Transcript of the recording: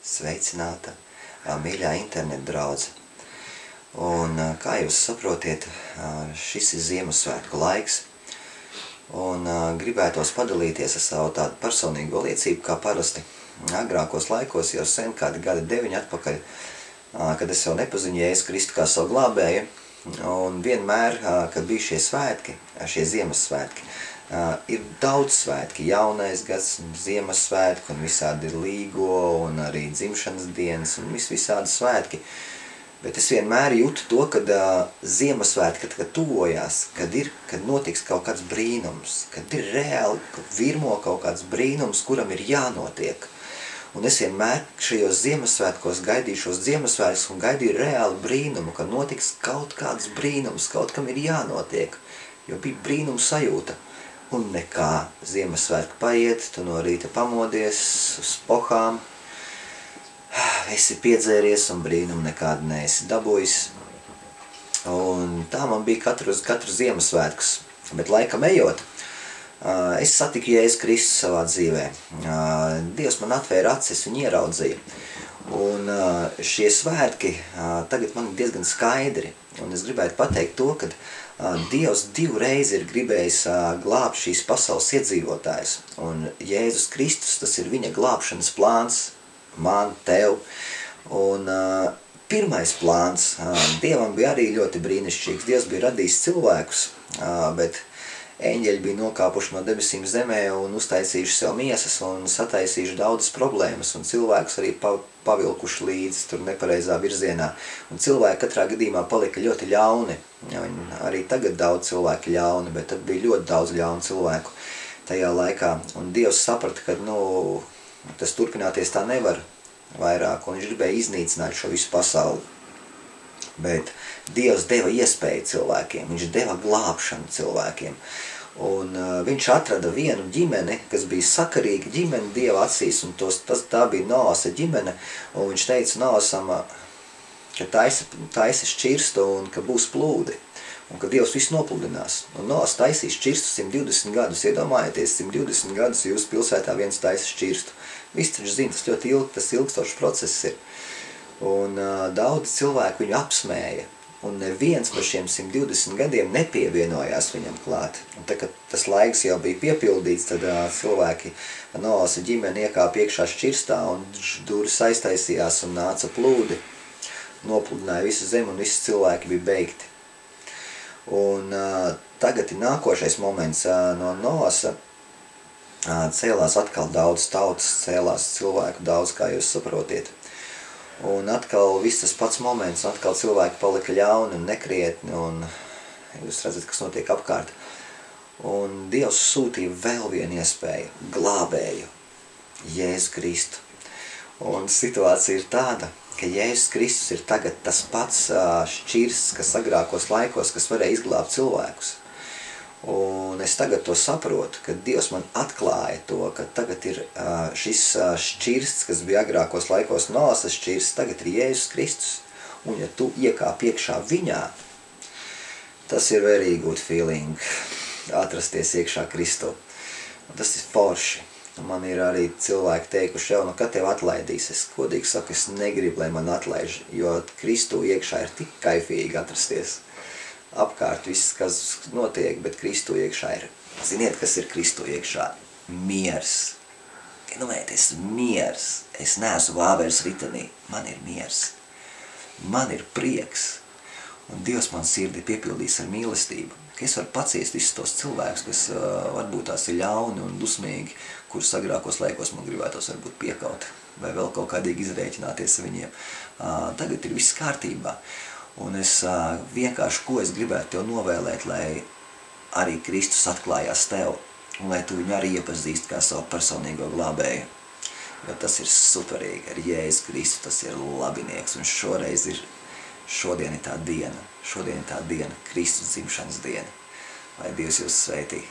Sveicināta, mīļā interneta draudze. Un, kā jūs saprotiet, šis ir Ziemassvētku laiks. Un gribētos padalīties ar savu tādu personīgo liecību, kā parasti agrākos laikos, jau sen kādi gadi 9 atpakaļ, kad es jau nepazinu Jēzu Kristu kā savu glābēju. Un vienmēr, kad bija šie svētki, šie Ziemassvētki, ir daudz svētki, jaunais gads, Ziemassvētki un visādi līgo un arī dzimšanas dienas un visādi svētki. Bet es vienmēr jūtu to, kad Ziemassvētki, kad tuvojās, kad notiks kaut kāds brīnums, kad ir reāli virmo kaut kāds brīnums, kuram ir jānotiek. Un es vienmēr šajos Ziemassvētkos gaidīju šos Ziemassvētkus un gaidīju reāli brīnumu, ka notiks kaut kāds brīnums, kaut kam ir jānotiek, jo bija brīnuma sajūta. Un nekā, Ziemassvētku paiet, tu no rīta pamodies uz pohām, esi piedzēries un brīnumu nekādu neesi dabūjis. Un tā man bija katru Ziemassvētkus, bet laikam ejot, es satiku Jēzu Kristu savā dzīvē. Dievs man atvēra acis, viņu ieraudzīja. Un šie svētki tagad man ir diezgan skaidri. Un es gribētu pateikt to, ka Dievs 2 reizi ir gribējis glābt šīs pasaules iedzīvotājus. Un Jēzus Kristus, tas ir viņa glābšanas plāns, man, tev. Un pirmais plāns Dievam bija arī ļoti brīnišķīgs. Dievs bija radījis cilvēkus, bet eņģeļi bija nokāpuši no debesīm zemē un uztaisījuši sev miesas un sataisījuši daudzas problēmas un cilvēkus arī pavilkuši līdzi tur nepareizā virzienā. Un cilvēki katrā gadījumā palika ļoti ļauni. Arī tagad daudz cilvēki ļauni, bet tad bija ļoti daudz ļaunu cilvēku tajā laikā. Un Dievs saprata, ka tas turpināties tā nevar vairāk, un viņš gribēja iznīcināt šo visu pasauli. Bet Dievs deva iespēju cilvēkiem, viņš deva glābšanu cilvēkiem. Un viņš atrada vienu ģimeni, kas bija sakarīga ģimene Dieva acīs, un tā bija Noasa ģimene, un viņš teica Noasam, ka taisi šķirstu un ka būs plūdi, un ka Dievs visu nopludinās. Un Noas taisīs šķirstu 120 gadus, iedomājieties, 120 gadus jūs pilsētā viens taisa šķirstu. Viss taču zina, tas ļoti ilgstošs process ir. Un daudz cilvēku viņu apsmēja. Un neviens par šiem 120 gadiem nepievienojās viņam klāt. Un tā, kad tas laiks jau bija piepildīts, tad cilvēki Noasa ģimene iekāpa iekšā šķirstā un durvis aiztaisījās un nāca plūdi. Nopludināja visu zemi un visi cilvēki bija beigti. Un tagad ir nākošais moments no Noasa. Cēlās atkal daudz tautas, cēlās cilvēku daudz, kā jūs saprotiet. Un atkal viss tas pats moments, atkal cilvēki palika ļauni un nekrietni, un jūs redzat, kas notiek apkārt. Un Dievs sūtīja vēl vienu iespēju, glābēju, Jēzu Kristu. Un situācija ir tāda, ka Jēzus Kristus ir tagad tas pats šķirsts, kas agrākos laikos, kas varēja izglābt cilvēkus. Un es tagad to saprotu, ka Dievs man atklāja to, ka tagad ir šis šķirsts, kas bija agrākos laikos Noasas šķirsts, tagad ir Jēzus Kristus. Un ja tu iekāp iekšā viņā, tas ir very good feeling, atrasties iekšā Kristu. Un tas ir forši. Un man ir arī cilvēki teikuši, jau, kad tev atlaidīs, es godīgi saku, es negribu, lai man atlaiž, jo Kristu iekšā ir tik kaifīgi atrasties. Apkārt viss, kas notiek, bet Kristu iekšā ir. Ziniet, kas ir Kristu iekšā? Miers. Iedomājieties, miers. Es neesmu vāveres ritenī. Man ir miers. Man ir prieks. Un Dievs man sirdi piepildīs ar mīlestību. Ka es varu paciest visus tos cilvēkus, kas varbūt tās ir ļauni un dusmīgi, kurus agrākos laikos man gribētos varbūt piekaut. Vai vēl kaut kādīgi izrēķināties ar viņiem. Tagad ir viss kārtībā. Un es vienkārši, ko es gribētu tev novēlēt, lai arī Kristus atklājās tev, un lai tu viņu arī iepazīst kā savu personīgo glābēju. Jo tas ir superīgi, ar Jēzu Kristu tas ir labinieks, un šodien ir tā diena, Kristus dzimšanas diena. Lai Dievs jūs sveitī.